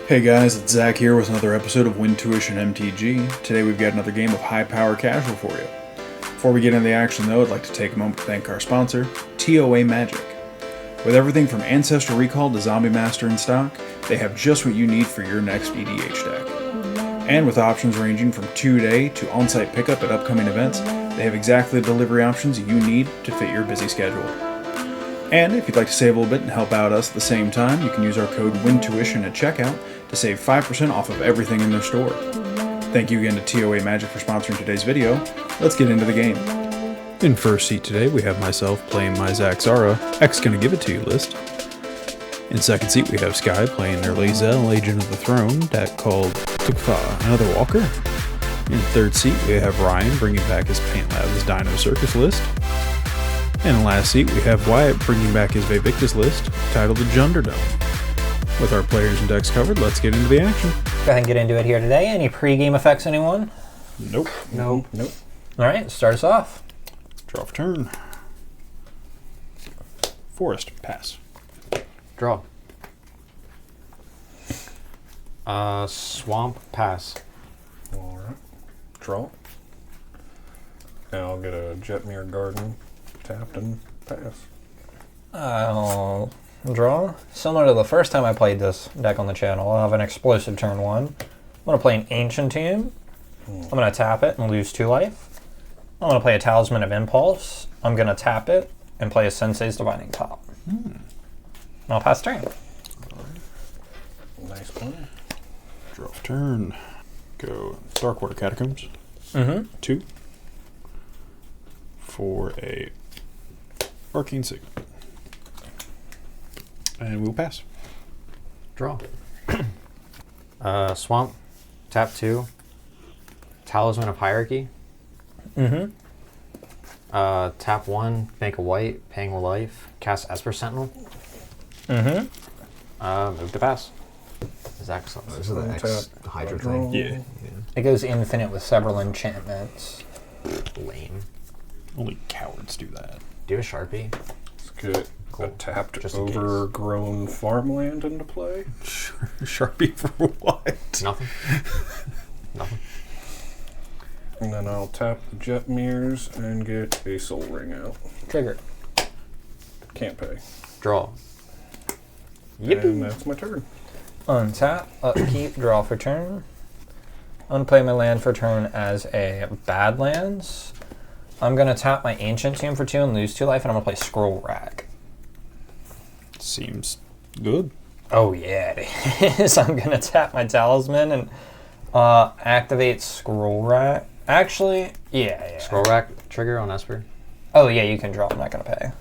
Hey guys, it's Zach here with another episode of Win Tuition MTG. Today we've got another game of Highpower Casual for you. Before we get into the action though, I'd like to take a moment to thank our sponsor, TOA Magic. With everything from Ancestral Recall to Zombie Master in stock, they have just what you need for your next EDH deck. And with options ranging from 2-day to on-site pickup at upcoming events, they have exactly the delivery options you need to fit your busy schedule. And if you'd like to save a little bit and help out us at the same time, you can use our code WINTUITION at checkout to save 5% off of everything in their store. Thank you again to TOA Magic for sponsoring today's video. Let's get into the game. In first seat today, we have myself playing my Zaxara, X Gonna Give It To You list. In second seat, we have Sky playing their Lae'zel, Agent of the Throne, deck called Tukfa, Another Walker. In third seat, we have Ryan bringing back his Pantlaza Dino Circus list. And in last seat, we have Wyatt bringing back his Vaevictus list, titled the Junderdome. With our players and decks covered, let's get into the action. Go ahead and get into it here today. Any pre-game effects, anyone? Nope. Nope. Alright, start us off. Draw for turn. Forest, pass. Draw. Swamp, pass. Alright. Draw. Now I'll get a Jetmir Garden tapped and pass. I'll draw. Similar to the first time I played this deck on the channel, I'll have an explosive turn 1. I'm going to play an Ancient Tomb. I'm going to tap it and lose 2 life. I'm going to play a Talisman of Impulse. I'm going to tap it and play a Sensei's Divining Top. I'll pass turn. Nice play. Draw for turn. Go Darkwater Catacombs. 2. For a Arcane Signet. And we'll pass. Draw. Swamp, tap 2. Talisman of Hierarchy. Tap 1, make a white, paying a life. Cast Esper Sentinel. Move to pass. Zaxara. This is the X Hydra thing. Yeah. It goes infinite with several enchantments. Lame. Only cowards do that. Do a Sharpie. Let's get Cool. a tapped Just in case. overgrown farmland into play. Sharpie for what? Nothing. Nothing. And then I'll tap the Jetmirs and get a Soul Ring out. Trigger. Can't pay. Draw. And that's my turn. Untap, upkeep, draw for turn. Unplay my land for turn as a Badlands. I'm going to tap my Ancient Tomb for 2 and lose 2 life, and I'm going to play Scroll Rack. Seems good. Oh yeah, it is. I'm going to tap my Talisman and activate Scroll Rack. Actually, yeah. Scroll Rack trigger on Esper. Oh yeah, you can draw. I'm not going to pay.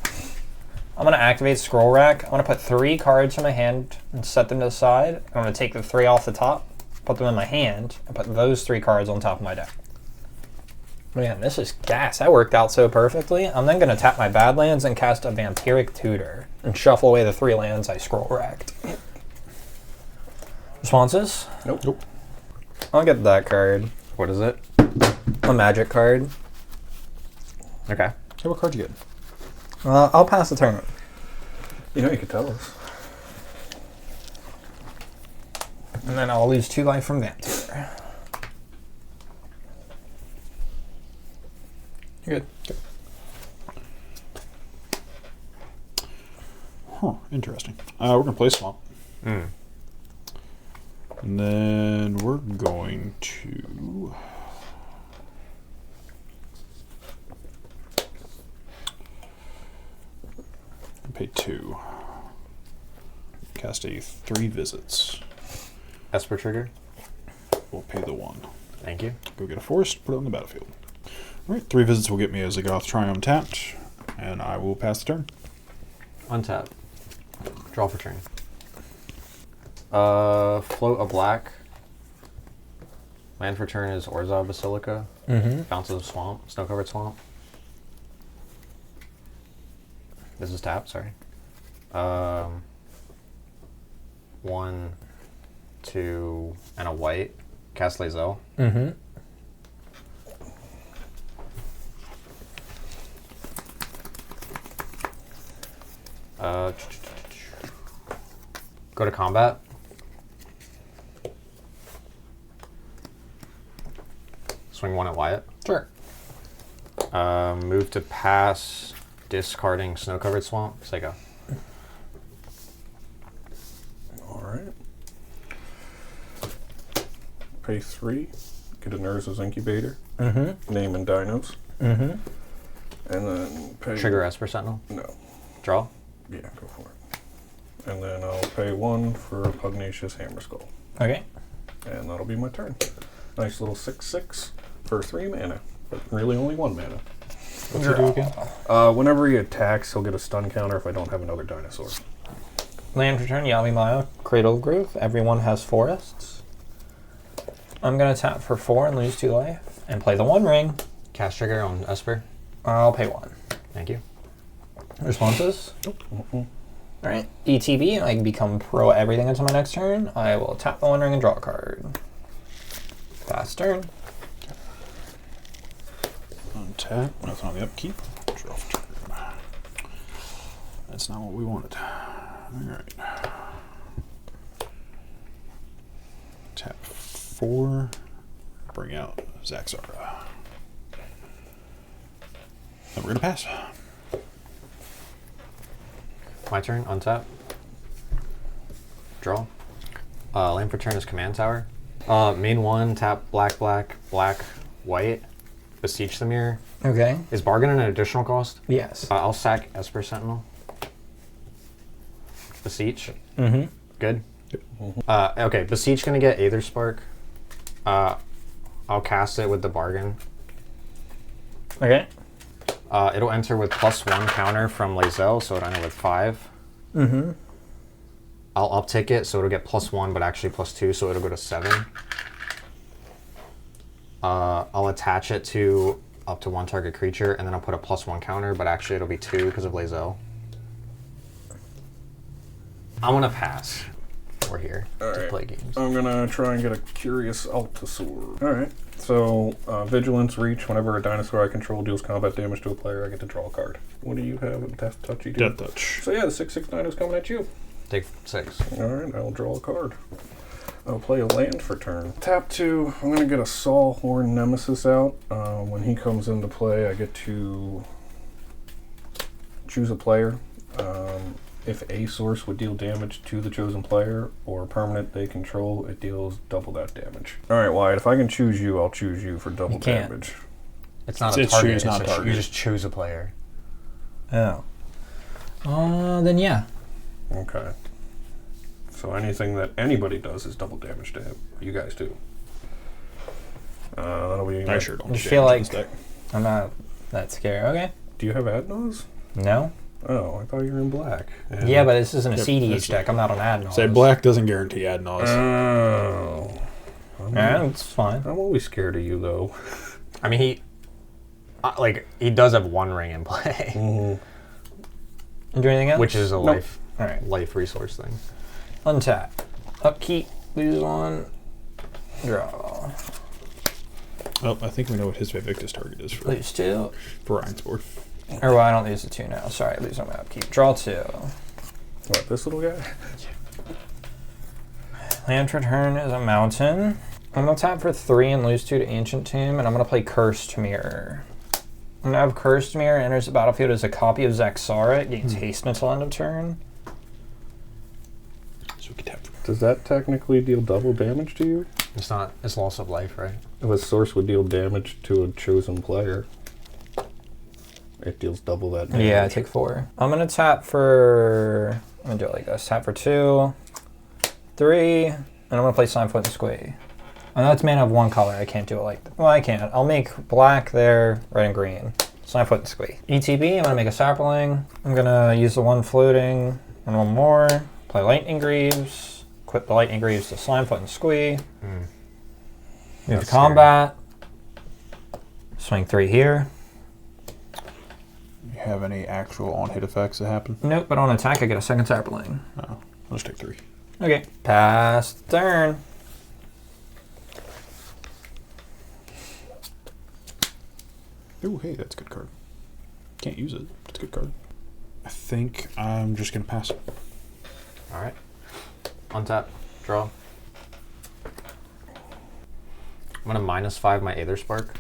I'm going to activate Scroll Rack. I'm going to put 3 cards in my hand and set them to the side. I'm going to take the 3 off the top, put them in my hand, and put those 3 cards on top of my deck. Man, this is gas. That worked out so perfectly. I'm then going to tap my Badlands and cast a Vampiric Tutor and shuffle away the 3 lands I Scroll Racked. Responses? Nope. I'll get that card. What is it? A magic card. Okay. Hey, what card you get? I'll pass the turn. You know, you could tell us. And then I'll lose 2 life from Vampire. You're good. Huh, interesting. We're going to play Swamp. And then we're going to... pay 2. Cast a 3 visits. Esper trigger. We'll pay the 1. Thank you. Go get a forest, put it on the battlefield. Alright, 3 visits will get me a Zagoth Triumph tapped, and I will pass the turn. Untap. Draw for turn. Float a black. Land for turn is Orzhov Basilica. Bounces of Swamp. Snow-covered swamp. This is tap, sorry. 1, 2, and a white. Cast Lae'zel. Go to combat. swing 1 at Wyatt. Sure. Move to pass, discarding Snow-Covered Swamp. Psycho. Alright. Pay 3. Get a Nurse's Incubator. Name and Dinos. And then pay... Trigger Esper Sentinel. No. Draw. Yeah, go for it. And then I'll pay 1 for Pugnacious Hammer Skull. Okay. And that'll be my turn. Nice little 6/6 for 3 mana. But really only 1 mana. What's he do again? Whenever he attacks, he'll get a stun counter if I don't have another dinosaur. Land return, Yawimaya, Cradle of Growth. Everyone has forests. I'm going to tap for 4 and lose 2 life. And play the One Ring. Cast trigger on Esper. I'll pay 1. Thank you. Responses? Alright. ETB, I can become pro everything until my next turn. I will tap the One Ring and draw a card. Pass turn. Untap. That's on the upkeep. Draw for turn. That's not what we wanted. Alright. Tap 4. Bring out Zaxara. And we're going to pass. My turn. Untap. Draw. Land for turn is Command Tower. Main 1, tap black, black, black, white. Beseech the Mirror. Okay. Is Bargain an additional cost? Yes. I'll sack Esper Sentinel. Beseech. Good. Okay, Beseech gonna get Aether Spark. I'll cast it with the Bargain. Okay. It'll enter with +1 counter from Lae'zel, so it'll enter with 5. I'll uptick it, so it'll get +1, but actually +2, so it'll go to 7. I'll attach it to up to 1 target creature, and then I'll put a +1 counter, but actually it'll be 2 because of Lae'zel. I'm gonna pass. We're here to play games. I'm gonna try and get a Curious Altasaur. Alright, so Vigilance, Reach. Whenever a dinosaur I control deals combat damage to a player, I get to draw a card. What do you have? Death Touch, you do? Death Touch. So yeah, the 6/6 is coming at you. Take 6. Alright, I'll draw a card. I'll play a land for turn. Tap 2, I'm gonna get a Sawhorn Nemesis out. When he comes into play, I get to choose a player. If a source would deal damage to the chosen player or a permanent they control, it deals double that damage. Alright, Wyatt, if I can choose you, I'll choose you for double damage. It's not a It's target. choose, not target. You just choose a player. Oh. Then yeah. Okay. So anything that anybody does is double damage to him. You guys do. That'll be... I sure don't. I do just feel damage like in this deck. I'm not that scared. Okay. Do you have Adnos? No? Oh, I thought you were in black. Yeah, but this isn't a Yep, CDH that's deck. I'm not on Adnos. Say black doesn't guarantee ad nauseam. Oh. Yeah, it's fine. I'm always scared of you, though. I mean, he does have 1 ring in play, You do anything else? which is a life Alright. life resource thing. Untap. Upkeep. Lose 1. Draw. Oh, I think we know what his Vaevictus target is for Lose 2. Ryan's board. Or well, I don't lose the 2 now. Sorry, I lose on my upkeep. Draw 2. What, this little guy? Land return is a mountain. I'm going to tap for 3 and lose 2 to Ancient Tomb, and I'm going to play Cursed Mirror. I'm going to have Cursed Mirror enters the battlefield as a copy of Zaxara. It gains haste until end of turn. So we can tap for Does that technically deal double damage to you? It's not. It's loss of life, right? If a source would deal damage to a chosen player, it deals double that damage. Yeah, I take 4. I'm going to tap for... I'm going to do it like this. Tap for 2, 3, and I'm going to play Slimefoot and Squee. I know it's mana of 1 color. I can't do it like that. Well, I can. I'll make black there, red and green. Slimefoot and Squee. ETB, I'm going to make a Sapling. I'm going to use the 1 floating and 1 more. Play Lightning Greaves. Equip the Lightning Greaves to Slimefoot and Squee. Move to combat. Swing 3 here. You have any actual on-hit effects that happen? Nope, but on attack I get a second Sapling. Oh, I'll just take 3. Okay. Pass turn. Oh, hey, that's a good card. Can't use it. It's a good card. I think I'm just going to pass. All right. Untap. Draw. I'm gonna -5 my Aether Spark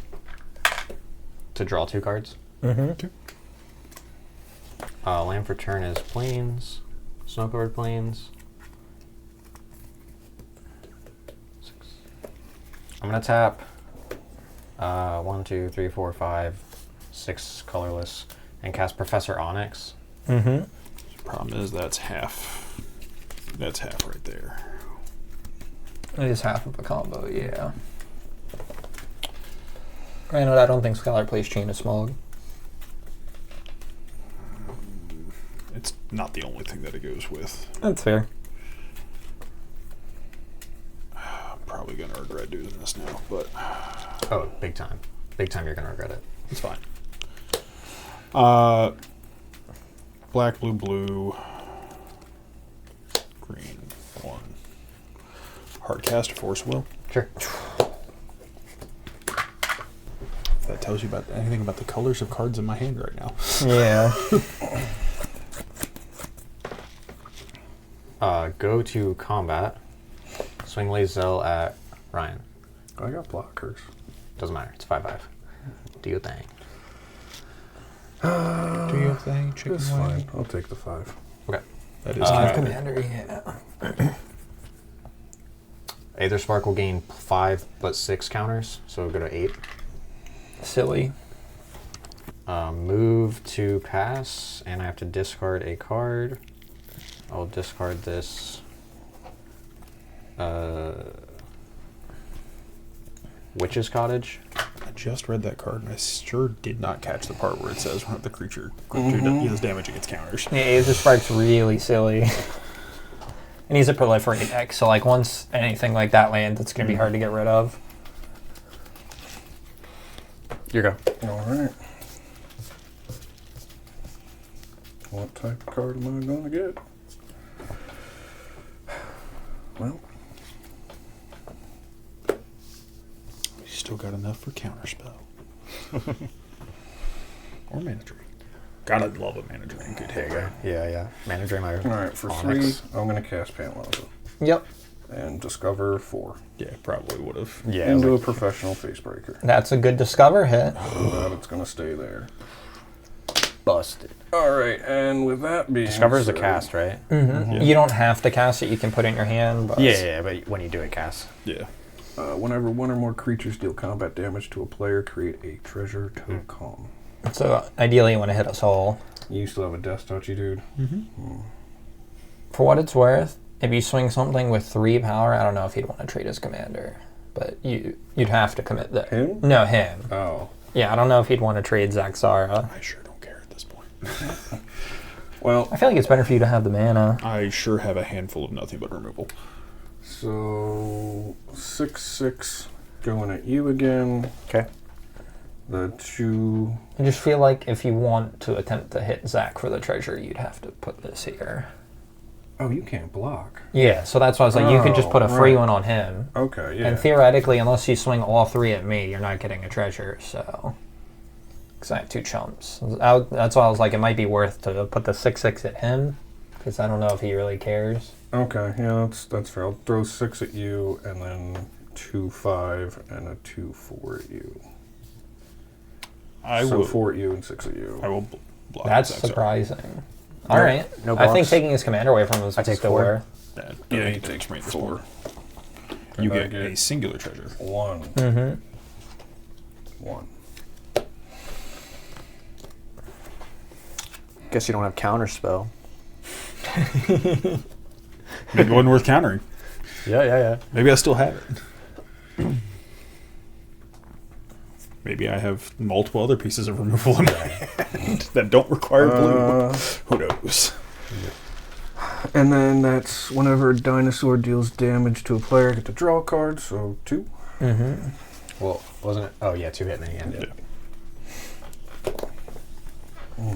to draw 2 cards. Mm-hmm. Land for turn is Plains, Snow-covered Plains. 6. I'm gonna tap 1, 2, 3, 4, 5, 6 colorless and cast Professor Onyx. Mm-hmm. Problem is that's half. That's half right there. It is half of a combo, yeah. Granted, I don't think Skylar plays Chain of Smog. It's not the only thing that it goes with. That's fair. I'm probably gonna regret doing this now, but Oh, big time. Big time you're gonna regret it. it's fine. Black, blue, blue, green, 1. Hardcast or Force Will. Sure. If that tells you about anything about the colors of cards in my hand right now. Yeah. Go to combat. Swing Lae'zel at Ryan. I got blockers. Doesn't matter. It's 5/5. Do your thing. Do you think chicken It's wing? fine. I'll take the 5. Okay. That is Commander, yeah. Aether Spark will gain 5 but 6 counters, so go to 8. Silly. Move to pass, and I have to discard a card. I'll discard this. Witch's Cottage. I just read that card and I sure did not catch the part where it says when the creature deals damage against counters. Yeah, Aether Spark's really silly. And he's a proliferate deck, so like once anything like that lands, it's gonna be hard to get rid of. Your go. All right. What type of card am I going to get? Well, You still got enough for counterspell. Or mana drain. Gotta love a mana drain. Good hit. Yeah. Mana Drain my all right, for Onyx. 3, I'm going to cast Pantlaza Yep. and discover 4 Yeah, probably would have. Yeah. into like- a professional Facebreaker. That's a good discover hit. So that it's going to stay there. busted. All right, and with that being Discover is a said- cast, right? Mm-hmm. Yeah. You don't have to cast it, you can put it in your hand. But Yeah, but when you do it, cast. Yeah. Whenever one or more creatures deal combat damage to a player, create a treasure token. So ideally you want to hit us all. You still have a death touchy, dude. For what it's worth, if you swing something with 3 power, I don't know if he'd want to trade his commander. But you'd have to commit that. Him? No, him. Oh. Yeah, I don't know if he'd want to trade Zaxara. I sure don't care at this point. Well, I feel like it's better for you to have the mana. I sure have a handful of nothing but removal. so 6/6 going at you again. Okay. The 2. I just feel like if you want to attempt to hit Zach for the treasure, you'd have to put this here. Oh, you can't block. Yeah, so that's why I was like, you could just put a free right. one on him. Okay, yeah. And theoretically, unless you swing all 3 at me, you're not getting a treasure, so... Because I have 2 chumps. That's why I was like, it might be worth to put the 6/6 at him, because I don't know if he really cares. Okay, yeah, that's fair. I'll throw 6 at you, and then 2/5 and a 2/4 at you. I so will. 4 at you and 6 at you. I will block. That's Zaxara. surprising. All right. no I think blocks. taking his commander away from him is I take still 4. worth. That Yeah, he takes takes me this 4. point. You And I get a singular treasure. 1. Mm-hmm. 1. Guess you don't have counterspell. Maybe it wasn't worth countering. Yeah. Maybe I still have it. Maybe I have multiple other pieces of removal in my hand that don't require blue. Who knows? And then that's whenever a dinosaur deals damage to a player, I get to draw a card, so 2. Mm-hmm. Well, wasn't it? Oh, yeah, 2 hit in the end. Yeah.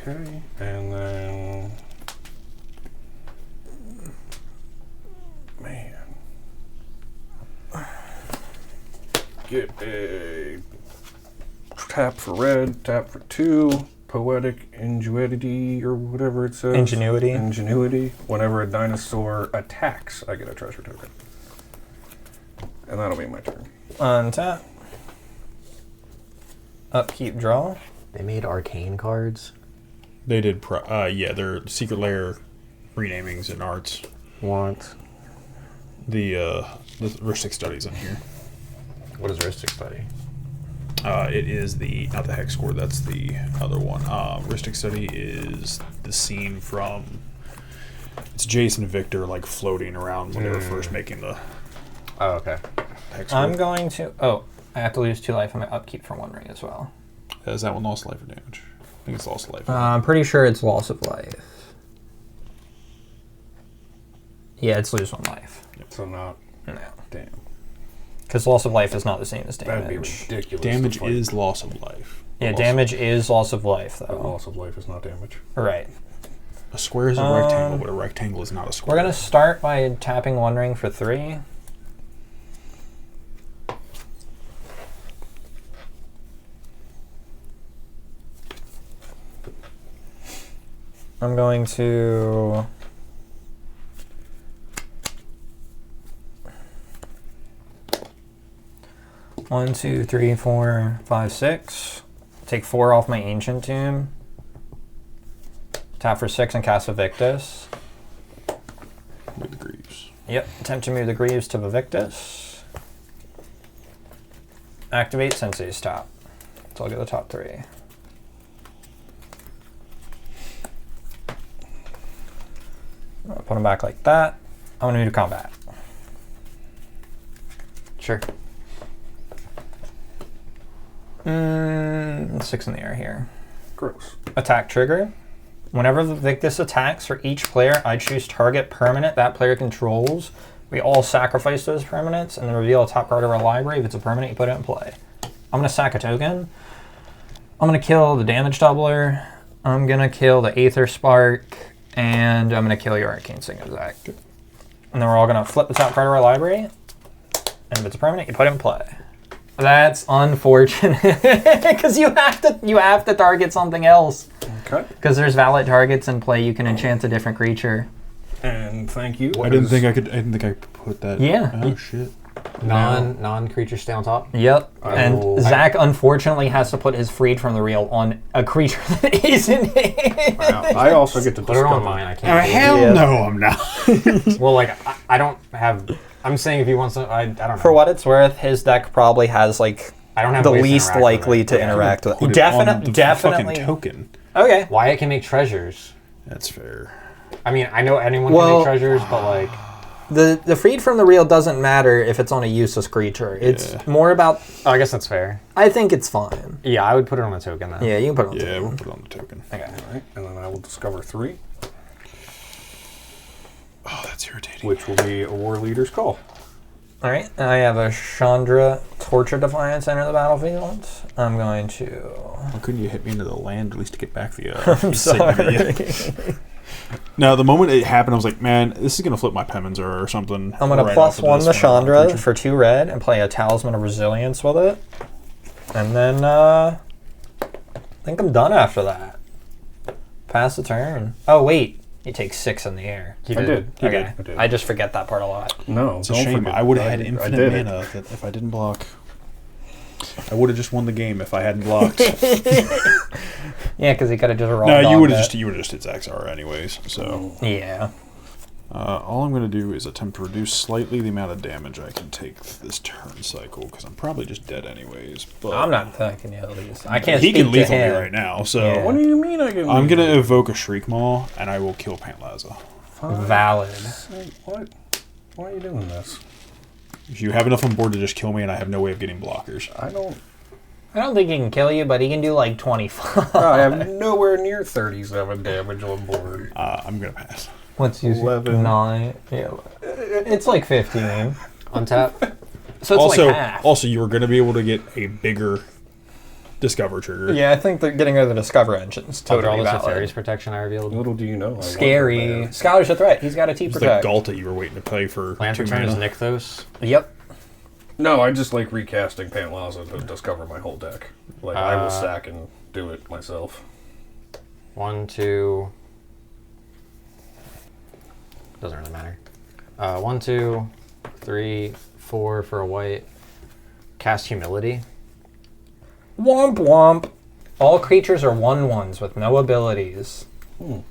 Okay, and then... Man. Get a tap for red, tap for 2, poetic ingenuity, or whatever it says. Ingenuity. Ingenuity. Whenever a dinosaur attacks, I get a treasure token. And that'll be my turn. Untap. Upkeep, draw. They made arcane cards. They did, yeah, they're Secret Lair renamings and arts. What? The Ristic Study's in here. What is Ristic Study? It is not the Hex Core, that's the other one. Ristic Study is the scene from, it's Jason and Victor like floating around when they were first making the Oh, okay. Hex Core. I'm going to... Oh, I have to lose 2 life on my upkeep for 1 ring as well. Is that one lost life or damage? I think it's lost life. I'm pretty sure it's loss of life. Yeah, it's lose 1 life. So not. No. Damn. Because loss of life is not the same as damage. That'd be ridiculous. Damage to fight. is loss of life. Yeah, damage is loss of life, But though. loss of life is not damage. Right. A square is a rectangle, but a rectangle is not a square. We're going to start by tapping 1 ring for 3. I'm going to... One, two, three, 4, 5, 6. Take 4 off my Ancient Tomb. Tap for 6 and cast Vaevictus. With the Greaves. Yep, attempt to move the Greaves to Vaevictus. Activate Sensei's top. So I'll get the top 3. I'll put them back like that. I'm going to move to combat. Sure. 6 in the air here. Gross. Attack trigger. Whenever the Vaevictus attacks, for each player, I choose target permanent that player controls. We all sacrifice those permanents and then reveal a top card of our library. If it's a permanent, you put it in play. I'm going to sack a token. I'm going to kill the damage doubler. I'm going to kill the Aether Spark. And I'm going to kill your Arcane Singer, Zach. And then we're all going to flip the top card of our library. And if it's a permanent, you put it in play. That's unfortunate because you have to target something else. Okay. Because there's valid targets in play, you can enchant a different creature. And thank you. I didn't think I could put that. Yeah. Oh shit. Non-creature stay on top? Yep. I And will- Zach unfortunately has to put his freed from the real on a creature that isn't it. Wow. I also get to Put it on discover. mine. I Oh, can't. do it. hell Yeah. no, I'm not. Well, like I don't have. I'm saying if he wants to, I don't know. For what it's worth, his deck probably has like I don't have the ways to least interact with likely it. to Yeah. interact with. Put it on the Definitely. fucking token. Okay. Wyatt can make treasures. That's fair. I mean, I know anyone Well- can make treasures, but like, The freed from the real doesn't matter if it's on a useless creature. It's Yeah. more about. oh, I guess that's fair. I think it's fine. Yeah, I would put it on a token then. Yeah, you can put it on. Yeah, the we'll put it on the token. Okay. All right. And then I will discover 3, Oh, that's irritating. which will be a war leader's call. All right. I have a Chandra Torture Defiance enter the battlefield. I'm going to. Why couldn't you hit me into the land at least to get back the? I'm sorry. No, the moment it happened, I was like, man, this is gonna flip my Pemminzer or something. I'm gonna right plus off of 1 this the when I'm Chandra preaching. for 2 red and play a Talisman of Resilience with it. And then I think I'm done after that. Pass the turn. Oh wait, you take 6 in the air. He I did. Okay. I did. I just forget that part a lot. No, It's a don't shame. forget. I would have had I infinite did it. mana if I didn't block. I would have just won the game if I hadn't blocked. Yeah, because he could have just rolled. No, you on would have it. just hit Zaxara anyways. So Yeah. all I'm gonna do is attempt to reduce slightly the amount of damage I can take this turn cycle because I'm probably just dead anyways. But I'm not taking the these. I can't. He can speak to lethal me him. right now. So Yeah. What do you mean I can? I'm gonna evoke a Shriek Maw and I will kill Pantlaza. Valid. What? Why are you doing this? If you have enough on board to just kill me and I have no way of getting blockers. I don't. I don't think he can kill you, but he can do like 25. I have nowhere near 37 damage on board. I'm gonna pass. What's usually 11. 9? Yeah. It's like 15. Untap. So it's Also, like half. you were gonna be able to get a bigger Discover trigger. Yeah, I think they're getting rid of the Discover engines. Totally all Totally the valid. Safari's protection I revealed. Little do you know. I want Scary. that. Scholarship threat. He's got a T It's the protect. Galta you were waiting to play for Land 2 return is mana. Nykthos. Yep. No, I just like recasting Pantlaza to discover my whole deck. Like I will sack and do it myself. 1, 2. Doesn't really matter. 1, 2, 3, 4 for a white. Cast Humility. Womp womp. All creatures are 1/1s with no abilities. Oh,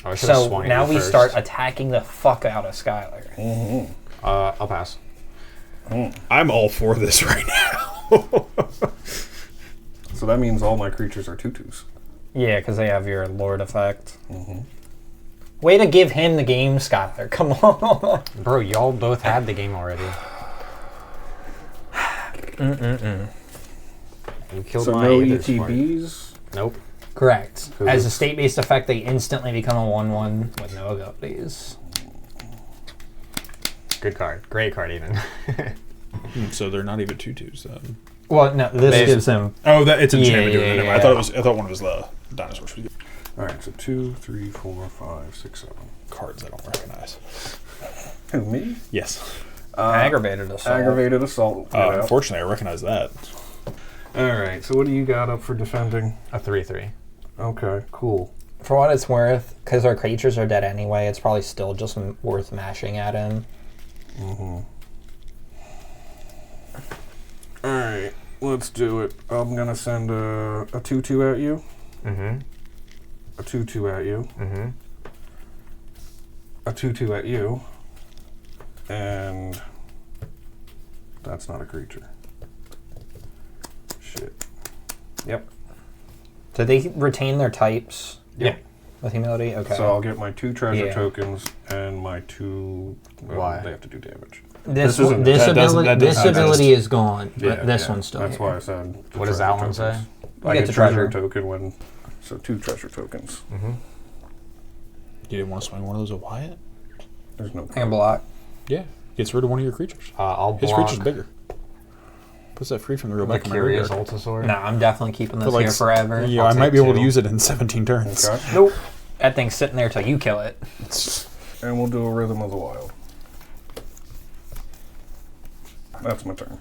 I should have So swung at now you we first. start attacking the fuck out of Skylar. I'll pass. I'm all for this right now. So that means all my creatures are 2/2s. Yeah, because they have your Lord effect. Way to give him the game, Skylar. Come on. Bro, y'all both had the game already. You killed So my no Aether Smart. ETBs. Nope. Correct. Cool. As a state-based effect, they instantly become a 1/1 with no abilities. Good card. Great card, even. So they're not even 2/2s then. Well, no, this Basic. gives him... Oh, that it's enchantment Yeah, doing it. yeah, I thought one was the dinosaurs. All right, so 2, 3, 4, 5, 6, 7. Cards I don't recognize. Who, me? Yes. aggravated assault. Aggravated assault. Yeah. Unfortunately, I recognize that. All right, so what do you got up for defending? A 3/3. Okay, cool. For what it's worth, because our creatures are dead anyway, it's probably still just worth mashing at him. All right, let's do it. I'm gonna send a 2/2 at you. A 2/2 at you. A 2/2 at you. And that's not a creature. Shit. Yep. Did they retain their types Yep. with humility? Okay. So I'll get my 2 treasure Yeah. tokens and my 2. Why? They have to do damage. this isn't- this that doesn't- ability, that this doesn't ability exist. is gone, but this one's still That's here. why I said. the What does treasure that one say? tokens. You I get get the treasure treasure. token when. So 2 treasure tokens. You didn't want to swing one of those at Wyatt? There's no. And block. Yeah. Gets rid of one of your creatures. I'll His block. creature's bigger. Puts that free from the real The back of my Curious graveyard. Ultisaur. No, I'm definitely keeping this For like here forever. Yeah, I'll I might take be able to 2. use it in 17 turns. Okay. Nope. That thing's sitting there till you kill it. And we'll do a Rhythm of the Wild. That's my turn.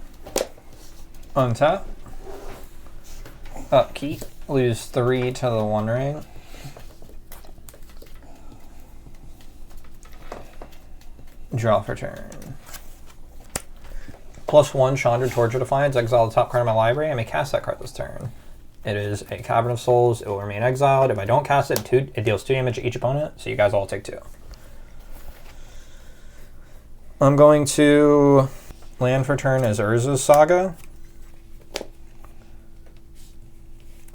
Untap. Upkeep. Lose 3 to the One Ring. Draw for turn. +1 Chandra Torture Defiance. Exile the top card of my library. I may cast that card this turn. It is a Cavern of Souls. It will remain exiled. If I don't cast it, it deals 2 damage to each opponent. So you guys all take 2. I'm going to land for turn as Urza's Saga.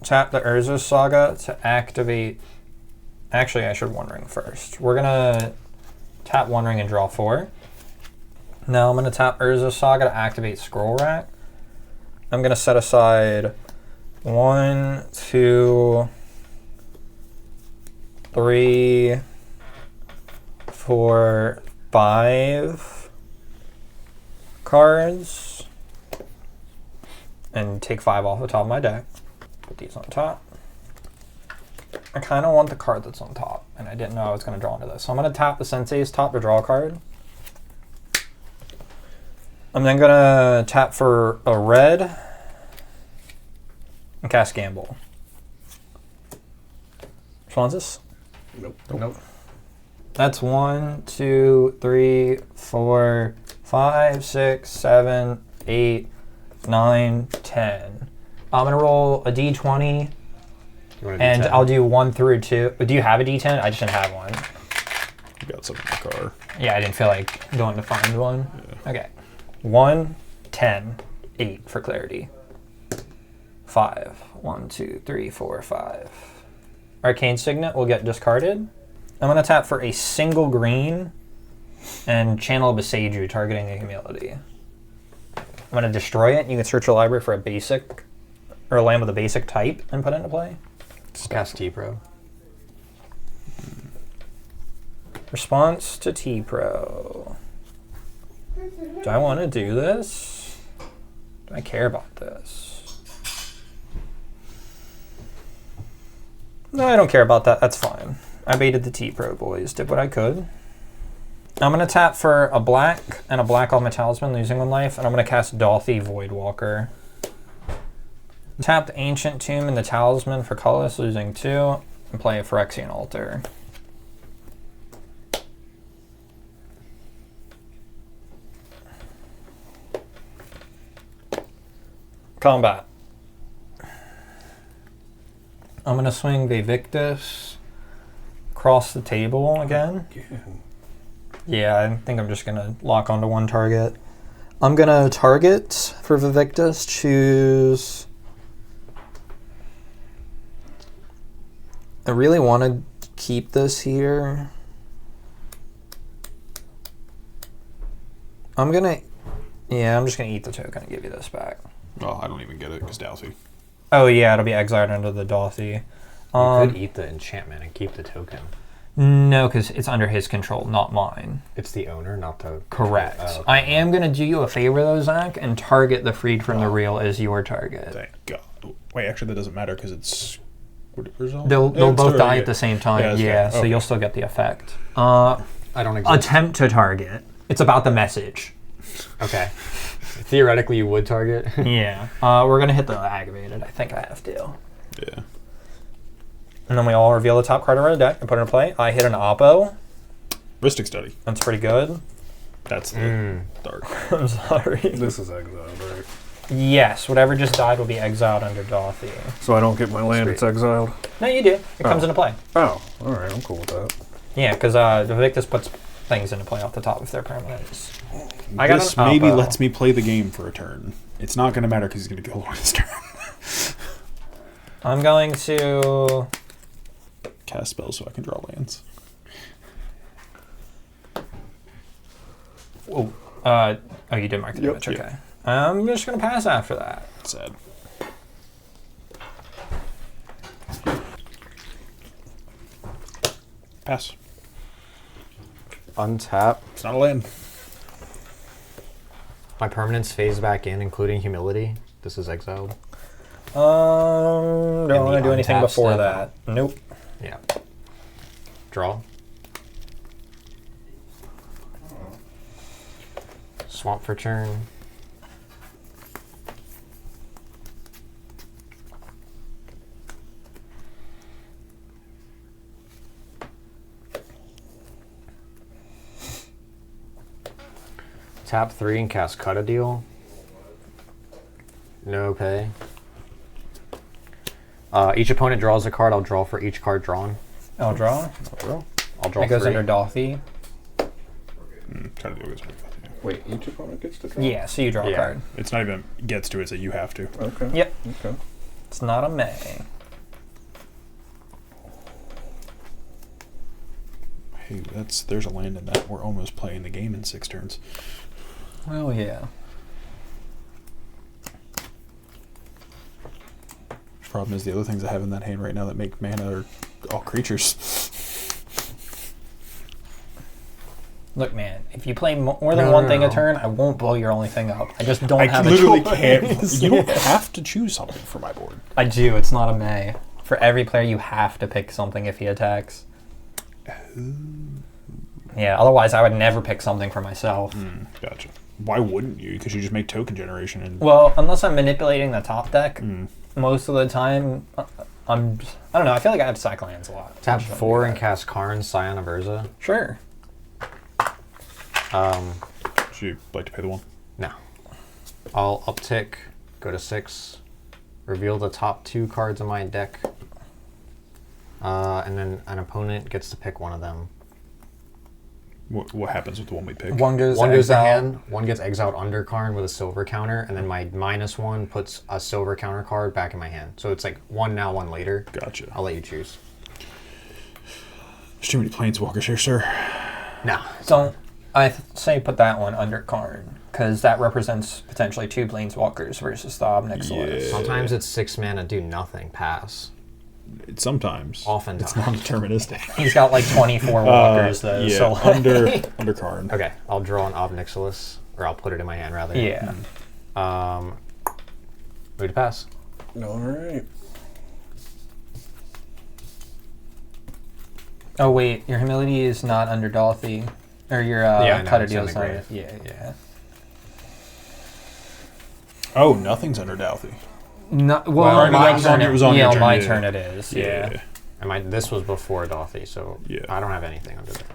Tap the Urza's Saga to activate... Actually, I should One Ring first. We're going to tap One Ring and draw 4. Now I'm going to tap Urza's Saga to activate Scroll Rack. I'm going to set aside 1, 2, 3, 4, 5 cards and take 5 off the top of my deck. Put these on top. I kind of want the card that's on top, and I didn't know I was going to draw into this. So I'm going to tap the Sensei's top to draw a card. I'm then going to tap for a red and cast Gamble. Responses? Nope. That's 1, 2, 3, 4, 5, 6, 7, 8, 9, 10. I'm going to roll a d20, You want a and D10? I'll do 1 through 2. Do you have a d10? I just didn't have one. You got some in the car. Yeah, I didn't feel like going to find one. Yeah. Okay. 1, 10, 8 for clarity. 5. 1, 2, 3, 4, 5. Arcane Signet will get discarded. I'm going to tap for a single green and channel Beseiju, targeting a humility. I'm going to destroy it. You can search your library for a basic or a land with a basic type and put it into play. Cast T-Pro. Response to T-Pro. Do I want to do this? Do I care about this? No, I don't care about that. That's fine. I baited the T-Pro, boys. Did what I could. I'm going to tap for a black and a black on my talisman, losing 1 life, and I'm going to cast Dolthy Voidwalker. Tap the Ancient Tomb and the Talisman for colorless, losing 2, and play a Phyrexian Altar. Combat. I'm going to swing Vaevictus across the table again. Again. Yeah, I think I'm just going to lock onto one target. I'm going to target for Vaevictus, choose... I really want to keep this here. I'm just going to eat the token and give you this back. Well, I don't even get it because Dalsy. Oh yeah, it'll be exiled under the Dothy. You could eat the enchantment and keep the token. No, because it's under his control, not mine. It's the owner, not the... Correct. Oh, okay. I am going to do you a favor though, Zach, and target the Freed from the Real as your target. Thank God. Wait, actually, that doesn't matter because it's... They'll both die at the same time, yeah, so okay. You'll still get the effect. I don't exist. Attempt to target. It's about the message. Okay. Theoretically, you would target. Yeah. We're going to hit the aggravated. I think I have to. Yeah. And then we all reveal the top card of our deck and put it in play. I hit an Oppo. Ristic Study. That's pretty good. That's the dark. I'm sorry. This is exiled, right? Yes, whatever just died will be exiled under Dothy. So I don't get my land, Sweet. it's exiled? No, you do. It comes into play. Oh, alright, I'm cool with that. Yeah, because the Vaevictus puts things into play off the top if they're permanents. I got This an maybe Oppo. lets me play the game for a turn. It's not going to matter because he's going to kill on his turn. I'm going to... Cast spells so I can draw lands. Oh, you did mark the damage. Yep. Okay. I'm just going to pass after that. Sad. Pass. Untap. It's not a land. My permanents phase back in, including humility. This is exiled. Don't want to do anything untap before step. that. Nope. Yeah. Draw. Swamp for turn. Tap 3 and cast Cut a Deal. No pay. Each opponent draws a card. I'll draw for each card drawn. I'll draw. I'll draw It goes 3. under Dothy. Try to do it. Wait, each opponent gets to draw? Yeah, so you draw a Yeah. card. It's not even gets to it, so you have to. Okay. Yep. Okay. It's not a May. Hey, there's a land in that. We're almost playing the game in 6 turns. Well, yeah. Problem is the other things I have in that hand right now that make mana are all creatures. Look, man, if you play more than one thing a turn, I won't blow your only thing up. I just don't have a literally choice. can't. You don't have to choose something for my board. I do. It's not a May. For every player, you have to pick something if he attacks. Yeah, otherwise I would never pick something for myself. Gotcha. Why wouldn't you? Because you just make token generation and... Well, unless I'm manipulating the top deck, most of the time, I don't know, I feel like I have to sack lands a lot. Tap 4 and cast Karn, Scion of Urza. Sure. Should you like to pay the 1? No. I'll uptick, go to 6, reveal the top 2 cards of my deck, and then an opponent gets to pick one of them. What happens with the one we pick? One goes One to goes to exile. hand, one gets exiled under Karn with a silver counter, and then my -1 puts a silver counter card back in my hand. So it's like 1 now, 1 later. Gotcha. I'll let you choose. There's too many planeswalkers here, sir. No. Don't, say put that one under Karn, because that represents potentially 2 planeswalkers versus the Obnixilis. Yeah. Sometimes it's 6 mana, do nothing, pass. Sometimes. Often It's times. non-deterministic. He's got like 24 walkers though. Yeah, so like, under Karn. Okay, I'll draw an Obnixilis, or I'll put it in my hand rather. yeah. Move to pass. Alright. Oh wait, your humility is not under Dothy, or your I know, cut a it's in deal the is not. grave. Yeah. Oh, nothing's under Dalthy. No, Well, well, on my it was turn, on- it was on yeah, your on turn, my yeah. turn it is. Yeah. And this was before Dothy, so Yeah. I don't have anything under there.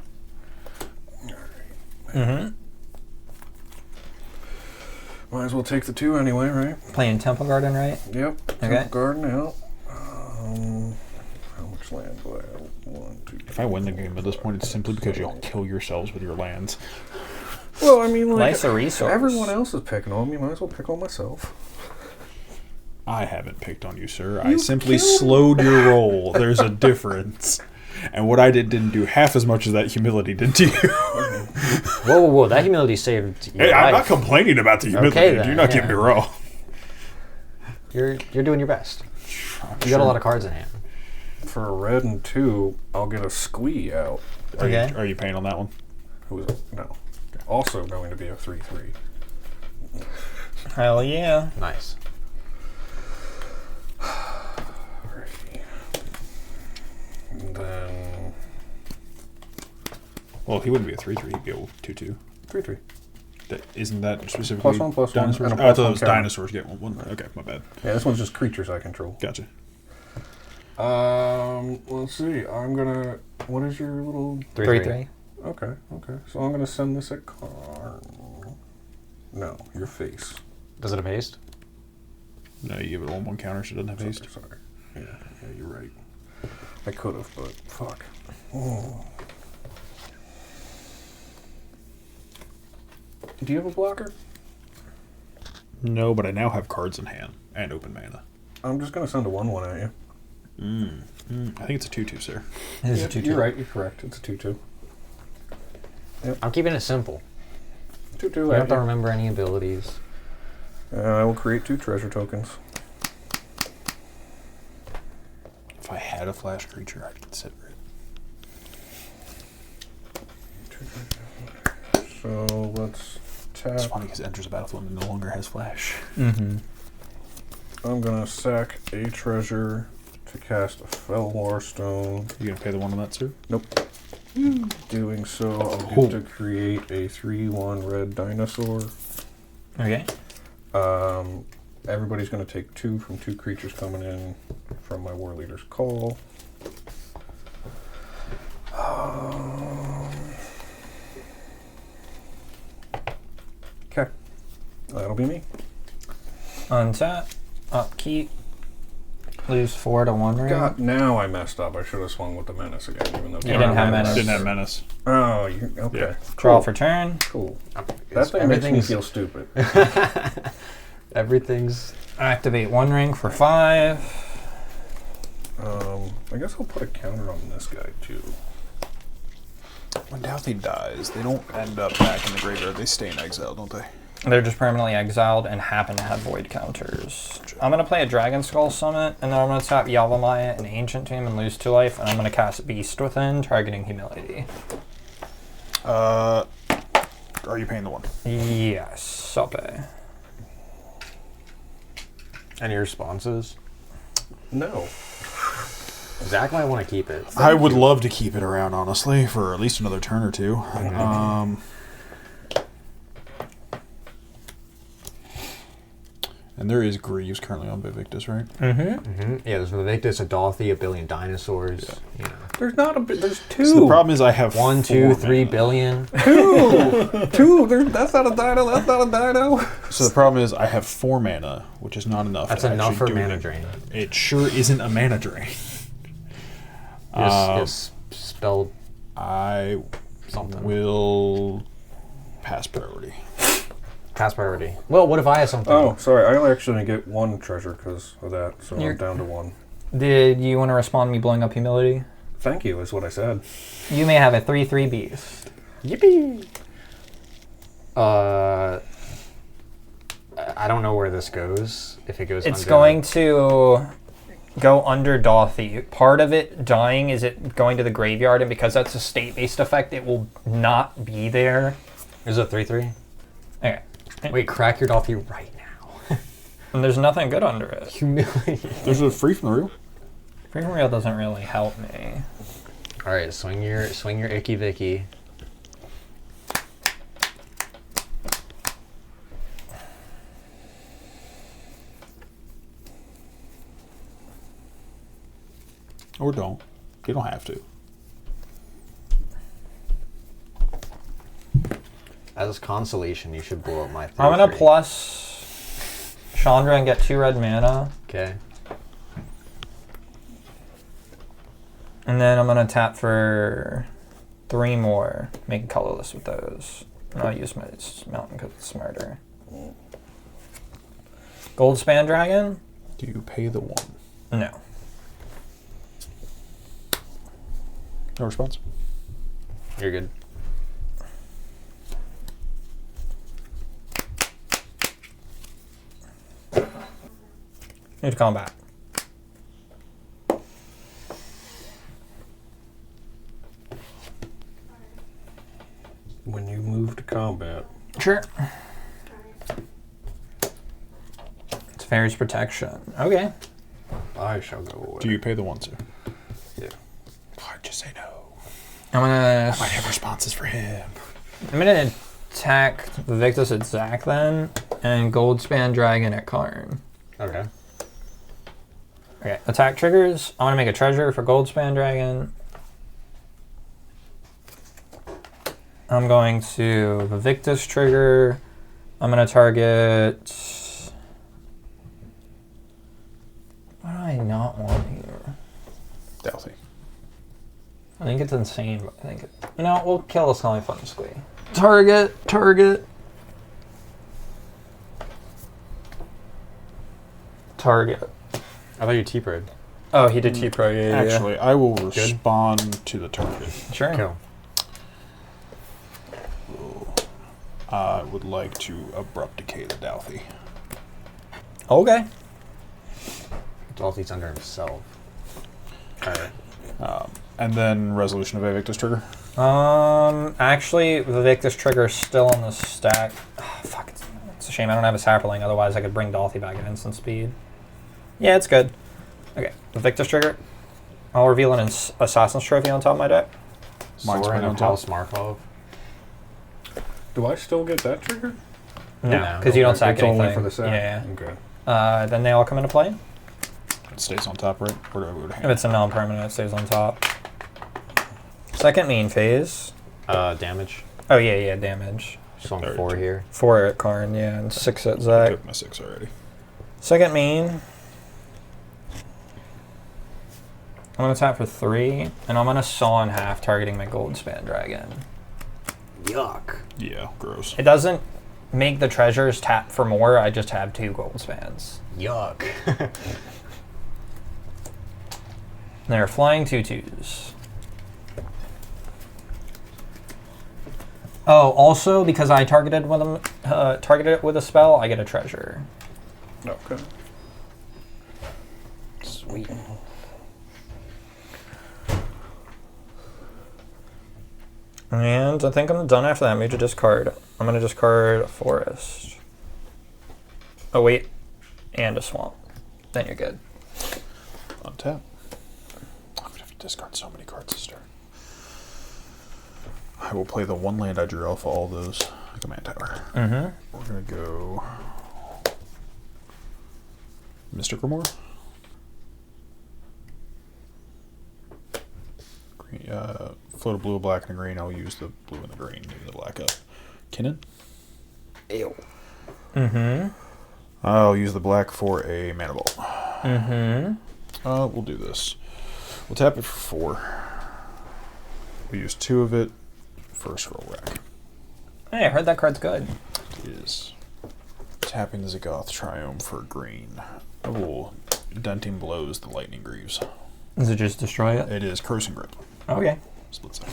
Might as well take the 2 anyway, right? Playing Temple Garden, right? Yep. Okay. Garden out. How much land do I have? 1, 2. If I win the game at this point, it's simply because you'll kill yourselves with your lands. Well, I mean, like, Life's a resource. everyone else is picking on me. Might as well pick on myself. I haven't picked on you, sir. I simply slowed your roll. There's a difference. And what I didn't do half as much as that humility did to you. Whoa. That humility saved your Hey, I'm not life. complaining about the humility. Okay, then, Do not get yeah. me wrong. You're doing your best. You got a lot of cards in hand. For a red and 2, I'll get a squee out. Okay. Are you paying on that one? Who is it? No. Also going to be a 3/3. Hell yeah. Nice. And then Well, he wouldn't be a 3/3. He'd go 2/2. 3/3. Isn't that specifically +1/+1 dinosaurs? and a Oh, I thought +1 it was counter. dinosaurs get one. Okay, my bad. Yeah, this one's just creatures I control. Gotcha. Let's see. I'm gonna. What is your little? 3/3. Okay. So I'm gonna send this at Karn. No, your face. Does it have haste? No, you give it 1/1 counter, so it doesn't have haste. Sorry. Yeah, you're right. I could have, but fuck. Oh. Do you have a blocker? No, but I now have cards in hand and open mana. I'm just gonna send a 1/1 at you. I think it's a 2/2, sir. It is Yeah, a 2/2. you're right. You're correct. It's a 2/2. I'm keeping it simple. 2/2 You don't at have to you. remember any abilities. I will create 2 treasure tokens. If I had a flash creature, I'd consider it. So let's tap. It's funny because it enters the battlefield and no longer has flash. Mm-hmm. I'm gonna sack a treasure to cast a Fellwar Stone. You gonna pay the 1 on that, sir? Nope. Doing so, I'll Cool. get to create a 3/1 red dinosaur. Okay. Everybody's going to take 2 from 2 creatures coming in from my War Leader's Call. Okay. That'll be me. Untap. Upkeep. Lose 4 to 1 ring. God, now I messed up. I should have swung with the Menace again, even though... You didn't have Menace. Didn't have menace. Oh, okay. Yeah. Draw Cool. for turn. Cool. That thing makes me feel stupid. Everything's Activate 1 ring for 5. I guess I'll put a counter on this guy, too. When Douthie dies, they don't end up back in the graveyard. They stay in exile, don't they? They're just permanently exiled and happen to have void counters. I'm going to play a Dragon Skull Summit, and then I'm going to tap Yavimaya and Ancient Tomb and lose 2 life, and I'm going to cast Beast Within, targeting Humility. Are you paying the 1? Yes, I'll pay. Any responses? No. Zach might want to keep it. I would love to keep it around, honestly, for at least another turn or 2. And there is Greaves currently on Vaevictus, right? Yeah, there's Vaevictus, a Dolphy, a billion dinosaurs. Yeah. You know. There's not a... There's 2. So the problem is I have 1, 4 2, 3 mana. billion. 2! That's not a dino. That's not a dino. So the problem is I have 4 mana, which is not enough. That's to enough for actually do mana it. drain. It sure isn't a mana drain. Just spell I something. will pass priority. Pass priority. Well, what if I have something? Oh, sorry. I only actually get 1 treasure because of that, so You're- I'm down to 1. Did you want to respond to me blowing up Humility? Thank you, is what I said. You may have a 3/3 Beast. Yippee! I don't know where this goes. If it goes It's under... going to go under Dolphy. Part of it dying is it going to the graveyard, and because that's a state-based effect, it will not be there. Is it 3/3? Okay. Wait, crack your Dolphy right now. And there's nothing good under it. Humility. There's a free from the real. Free from Real doesn't really help me. All right, swing your Icky Vicky. Or don't. You don't have to. As consolation, you should blow up my 3/3. I'm gonna plus Chandra and get 2 red mana. Okay. And then I'm going to tap for 3 more. Make it colorless with those. And I'll use my mountain because it's smarter. Gold Span Dragon? Do you pay the 1? No. No response. You're good. Need to combat. When you move to combat, Sure. It's Fairy's Protection. Okay. I shall go away. Do you pay the 1, sir? Yeah. Why'd you say no? I'm gonna. I might have responses for him. I'm gonna attack Vaevictus at Zac then, and Gold Span Dragon at Karn. Okay. Okay. Attack triggers. I want to make a treasure for Gold Span Dragon. I'm going to Vaevictus trigger. I'm gonna target. What do I not want here? Delphi. I think it's insane, but I think we'll kill the Scully Fun Squee. Target. Target. I thought you T-Bird. Oh, he did T-Pro. Yeah, Actually, I will respond to the target. Sure. Cool. I would like to abrupt decay the Delphi. Okay. Dolphy's under himself. Alright. And then resolution of Vaevictus trigger. Actually, the Vaevictus trigger is still on the stack. Oh, fuck, it's a shame I don't have a sapling. Otherwise, I could bring Dolphy back at instant speed. Yeah, it's good. Okay, the Vaevictus trigger. I'll reveal an Assassin's Trophy on top of my deck. Mine's Soren right on of top. House Markov. Do I still get that trigger? No, because you don't sack it's anything. only for the sack. Yeah. Okay. Then they all come into play. It stays on top, right? Or do I move to If hand? it's a non-permanent, it stays on top. Second main phase. Damage. Oh, yeah, damage. Just on Third. 4 here. 4 at Karn, yeah, and 6 at I Zac. took my 6 already. Second main. I'm going to tap for 3, and I'm going to saw in half, targeting my Gold Span Dragon. Yuck. Yeah, gross. It doesn't make the treasures tap for more, I just have 2 Gold Spans. Yuck. They're flying 2/2s. Oh, also, because I targeted it with a spell, I get a treasure. Okay. Sweet. And I think I'm done after that. Major discard. I'm going to discard a forest. Oh, wait. And a swamp. Then you're good. Untap. I'm going to have to discard so many cards this turn. I will play the 1 land I drew off all those command tower. Mm-hmm. We're going to go Mystic Grimoire. Green, float a blue, a black, and a green. I'll use the blue and the green, leave the black up. Kinnan. Ew. Mm-hmm. I'll use the black for a mana ball. Mm-hmm. We'll do this. We'll tap it for 4. We'll use 2 of it for a scroll rack. Hey, I heard that card's good. It is tapping the Zagoth Triome for green. I will Denting Blows the Lightning Greaves. Does it just destroy it? It is Cursing Grip. Okay. Split side.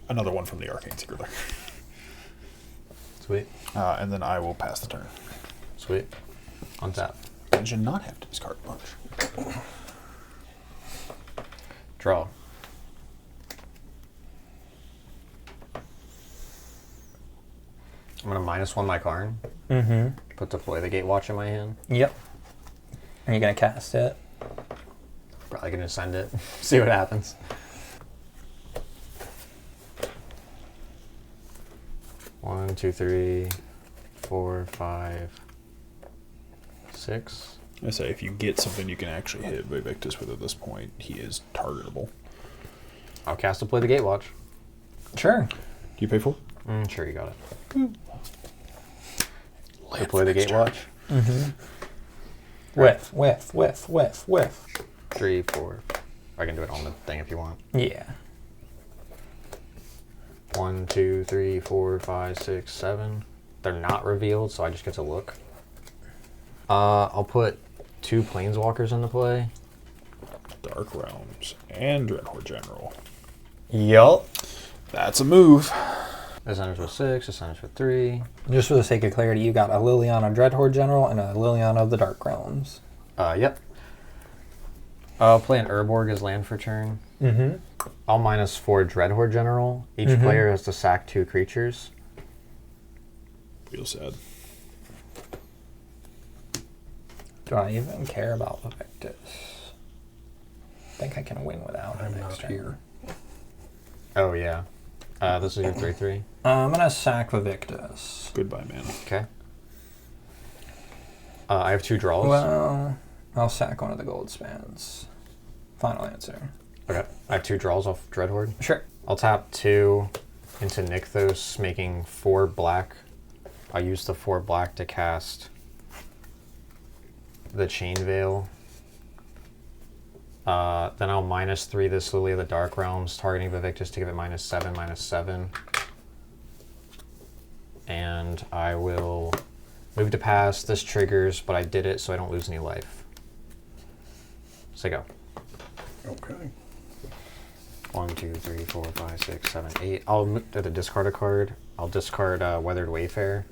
Another one from the Arcane Secret. Sweet. And then I will pass the turn. Sweet. On tap. I should not have to discard a bunch. Draw. I'm gonna -1 my Karn. Mm-hmm. Put Deploy the Gatewatch in my hand. Yep. Are you going to cast it? Probably gonna send it. See what happens. One, two, 3, 4, 5, 6. I say if you get something you can actually hit Vaevictus with at this point, he is targetable. I'll cast Deploy the Gatewatch. Sure. Do you pay 4? Sure, you got it. to play the Gatewatch. Whiff. 3, 4. I can do it on the thing if you want. Yeah. 1, 2, 3, 4, 5, 6, 7. They're not revealed, so I just get to look. I'll put 2 Planeswalkers into play. Dark Realms and Dreadhorde General. Yup. That's a move. This enters with 6, this enters with 3. Just for the sake of clarity, you got a Liliana Dreadhorde General and a Liliana of the Dark Realms. Yep. I'll play an Urborg as land for turn. I'll -4 Dreadhorde General. Each player has to sack 2 creatures. Real sad. Do I even care about Vaevictus? I think I can win without him I'm not next turn. here. Oh, yeah. This is your 3/3. I'm going to sack Vaevictus. Goodbye, man. Okay. I have 2 draws. Well, I'll sack one of the gold spans. Final answer. Okay. I have 2 draws off Dreadhorde. Sure. I'll tap 2 into Nykthos, making 4 black. I'll use the 4 black to cast the Chain Veil. Then I'll -3 this Lily of the Dark Realms, targeting Vaevictus to give it -7/-7. And I will move to pass. This triggers, but I did it so I don't lose any life. So go. Okay. 1, 2, 3, 4, 5, 6, 7, 8. I'll move to the discard a card. I'll discard Weathered Wayfarer.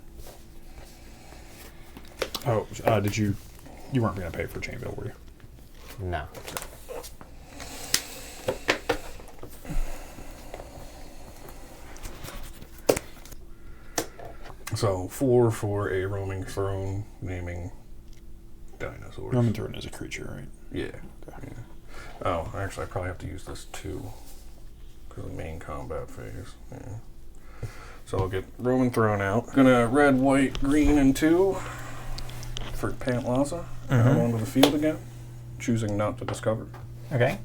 Oh, did you weren't going to pay for Chainville, were you? No. So 4 for a roaming throne, naming dinosaurs. Roman Throne is a creature, right? Yeah. Oh, actually, I probably have to use this too, because of the main combat phase. Yeah. So I'll get Roman Throne out. Gonna red, white, green, and 2 for Pantlaza. Out onto the field again, choosing not to discover. Okay.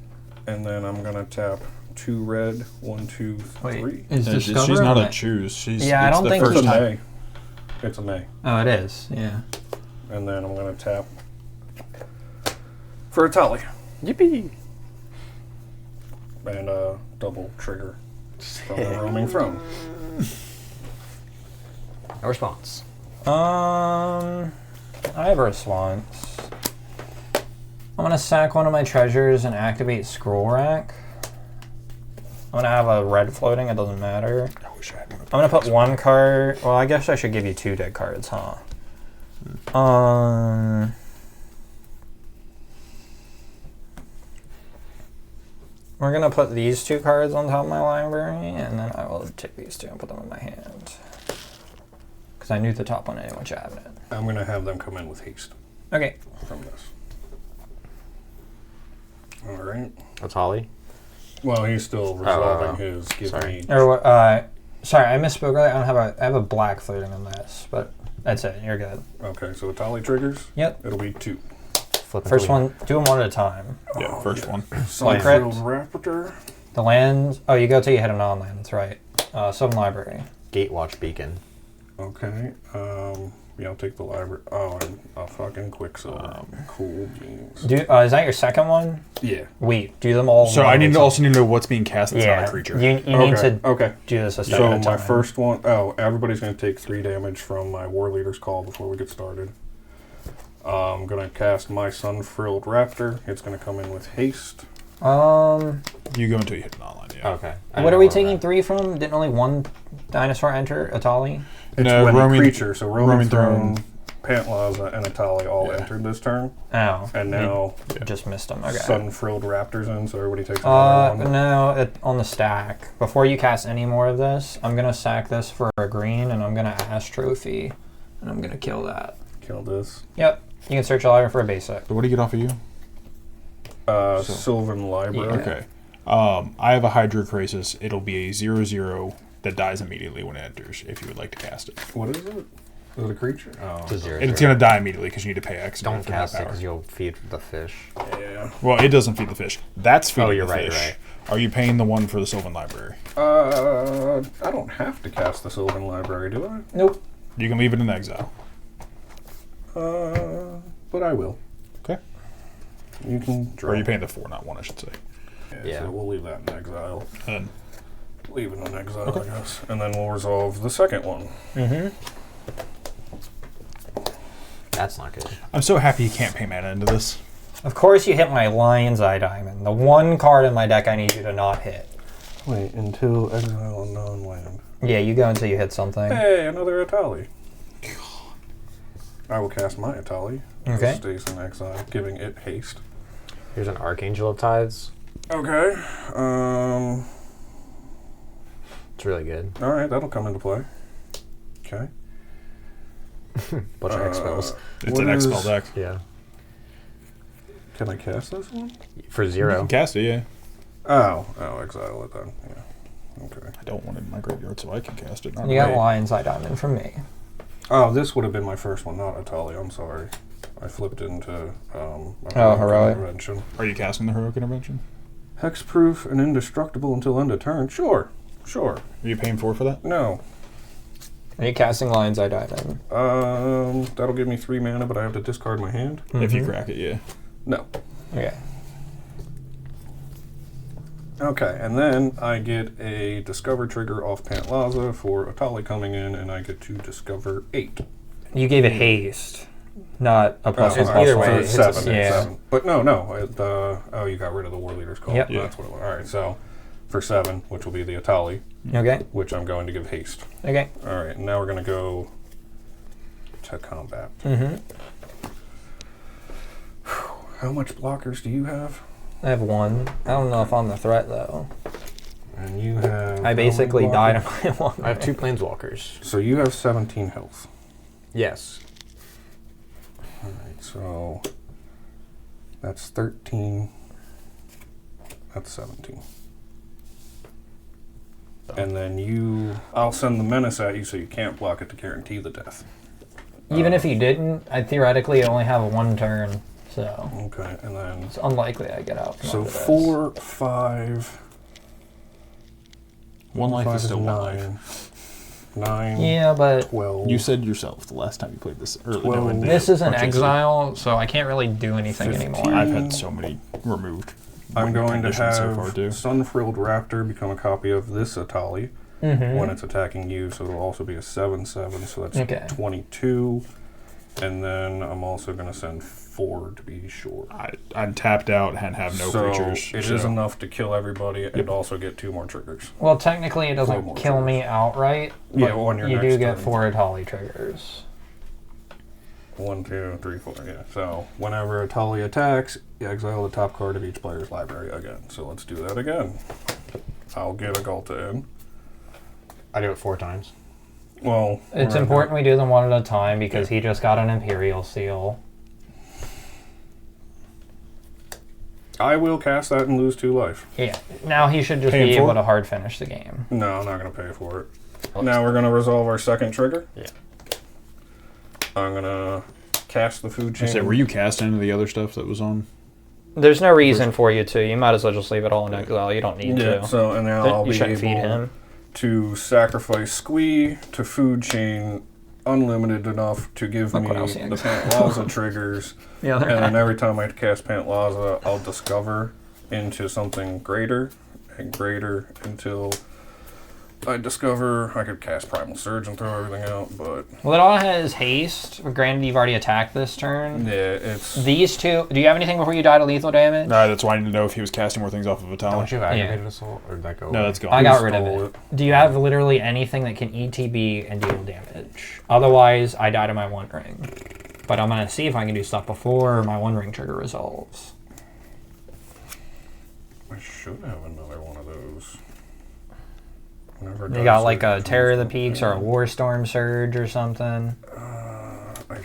And then I'm gonna tap 2 red, 1, 2, 3. Is Discover She's not a a choose. She's Yeah, I it's don't the think first It's a time. May. It's a May. Oh, it is. Yeah. And then I'm gonna tap for a Tali. Yippee! And a double trigger from the roaming throne. No response. I have a response. I'm gonna sack one of my treasures and activate Scroll Rack. I'm gonna have a red floating, it doesn't matter. I wish I had one. I'm gonna put 1 card. Well, I guess I should give you 2 dead cards, huh? We're gonna put these 2 cards on top of my library, and then I will take these 2 and put them in my hand. Because I knew the top one anyway, which I haven't. I'm gonna have them come in with haste Okay. from this. Alright. That's Holly. Well, he's still resolving his give sorry. me. Sorry, I misspoke earlier. I have a black floating on this, but that's it. You're good. Okay, so Tali triggers. Yep. It'll be 2. Flip First one, do them one at a time. Yeah, first one. Sunfield Raptor. The lands. Oh, you go till you hit a non-land. That's right. Sylvan Library. Gatewatch Beacon. Okay. Yeah, I'll take the library. Oh, and a fucking Quicksilver. Cool beans. Do is that your second one? Yeah. Wait, do them all. So one I at a need to time. also need to know what's being cast that's Yeah, not a creature. you need to Okay. do this a step So at a time. my first one, everybody's going to take 3 damage from my War Leader's Call before we get started. I'm going to cast my Sun-Frilled Raptor. It's going to come in with haste. You go until you hit an online, yeah. Okay. What are we taking 3 from? Didn't only 1 dinosaur enter Atali? It's No, when roaming- a creature, so Roaming roaming Throne, throne. Pantlaza, and Atali all entered this turn. Oh. And now Just missed them. Okay. Sun-Frilled Raptor's in, so everybody takes another one. No, on the stack. Before you cast any more of this, I'm going to sack this for a green, and I'm going to Ash Trophy, and I'm going to kill that. Kill this. Yep. You can search a library for a basic. So what do you get off of you? Sylvan Library. Yeah. Okay. I have a Hydrocrisis. It'll be a 0/0 that dies immediately when it enters, if you would like to cast it. What is it? Is it a creature? Oh. It's a 0/0. And it's going to die immediately because you need to pay X. Don't for cast it that because power. you'll feed the fish. Yeah. Well, it doesn't feed the fish. That's feeding you're the right, fish. right. Are you paying the one for the Sylvan Library? I don't have to cast the Sylvan Library, do I? Nope. You can leave it in exile. But I will. Okay. You can draw. Or are you paying the 4, not 1, I should say. Yeah. So we'll leave that in exile. And Leave it in exile, I guess. And then we'll resolve the second one. That's not good. I'm so happy you can't pay mana into this. Of course you hit my Lion's Eye Diamond. The one card in my deck I need you to not hit. Wait, until exile a non-land. Yeah, you go until you hit something. Hey, another Atali. I will cast my Atali. Okay. It stays in exile, giving it haste. Here's an Archangel of Tides. Okay. It's really good. All right, that'll come into play. Okay. Bunch of X spells. It's What an X is- spell deck. Yeah. Can I cast this one? For You 0. can cast it, yeah. Oh, exile it then. Yeah. Okay. I don't want it in my graveyard, so I can cast it. Not You got right. Lion's Eye Diamond from me. Oh, this would have been my first one, not Atali. I'm sorry. I flipped into Heroic. Intervention. Are you casting the Heroic Intervention? Hexproof and indestructible until end of turn. Sure. Are you paying 4 for that? No. Are you casting Lion's Eye Diamond? That'll give me 3 mana, but I have to discard my hand. If you crack it, yeah. No. Okay. Okay, and then I get a discover trigger off Pantlaza for Atali coming in, and I get to discover 8. You gave it haste, not a plus it's one. either plus way, one. it's it's a 7. yeah. 7. But no. You got rid of the War Leader's Call. Yep. Yeah. That's what it was. All right, so for 7, which will be the Atali, Okay. which I'm going to give haste. Okay. All right, now we're going to go to combat. How much blockers do you have? I have 1. I don't know if I'm the threat though. And you have... I how many basically died on blockers? my 1. I have 2 Planeswalkers. So you have 17 health. Yes. All right, so that's 13. That's 17. And then I'll send the menace at you so you can't block it to guarantee the death. Even if you didn't, I theoretically only have 1 turn, so Okay, and then it's unlikely I get out. From so under this. 4, 5. 1 life 5 is still 1 life. 9. Yeah, but 12. You said yourself the last time you played this early. 12. in the this is an purchase. exile, so I can't really do anything 15. anymore. I've had so many removed. I'm going to conditions have so far, too. Sunfrilled Raptor become a copy of this Atali when it's attacking you, so it'll also be a 7/7, so that's Okay. 22. And then I'm also going to send 4 to be sure. I'm tapped out and have no so creatures. It is enough to kill everybody and also get 2 more triggers. Well, technically it Four doesn't more kill me outright, but Yeah, on your you next do get turn. 4 Atali triggers. 1, 2, 3, 4. Yeah. So whenever Atali attacks, you exile the top card of each player's library again. So let's do that again. I'll get a Galta in. I do it 4 times. Well, It's important we do them 1 at a time because he just got an Imperial Seal. I will cast that and lose 2 life. Yeah. Now he should just Pay him be for able it? to hard finish the game. No, I'm not going to pay for it. Now we're going to resolve our second trigger. Yeah. I'm going to cast the food I chain. said, were you casting any of the other stuff that was on? There's no reason for you to. You might as well just leave it all in exile. You don't need Yeah, to. so and now I'll You be shouldn't feed able him. to sacrifice Squee to food chain unlimited enough to give Look me what else the he has. Pantlaza triggers. Yeah, And then every time I cast Pantlaza, I'll discover into something greater and greater until I discover I could cast Primal Surge and throw everything out, but Well, it all has haste. Granted, you've already attacked this turn. yeah, it's These 2. Do you have anything before you die to lethal damage? That's why I need to know if he was casting more things off of Vitali. Don't you have Yeah. Aggravated Assault? Or did that go No, away? that's gone. I got rid of stole it. Do you have literally anything that can ETB and deal damage? Otherwise, I die to my 1 ring. But I'm going to see if I can do stuff before my 1 ring trigger resolves. I should have another one of those. Whenever it You does, got like it a Terror of the comes Peaks up. or a Warstorm Surge or something. I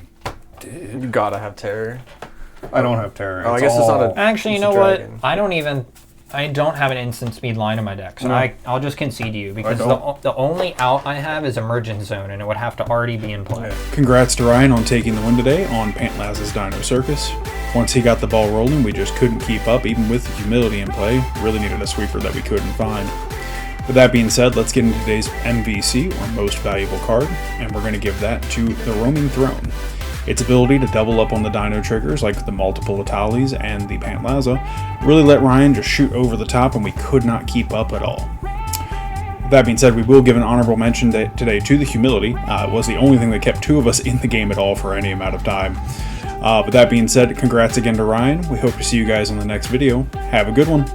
did. You gotta have terror. I don't have Terror. Oh, I guess it's not a- Actually, you It's a know what? dragon. I don't have an instant speed line in my deck, so No. I'll just concede to you because don't. the only out I have is Emergent Zone, and it would have to already be in play. Yeah. Congrats to Ryan on taking the win today on Pantlaza's Dino Circus. Once he got the ball rolling, we just couldn't keep up, even with the humility in play. Really needed a sweeper that we couldn't find. With that being said, let's get into today's MVC, or Most Valuable Card, and we're going to give that to the Roaming Throne. Its ability to double up on the dino triggers like the multiple Italis and the Pantlaza really let Ryan just shoot over the top, and we could not keep up at all. That being said, we will give an honorable mention today to the humility. It was the only thing that kept 2 of us in the game at all for any amount of time. But that being said, congrats again to Ryan. We hope to see you guys on the next video. Have a good one.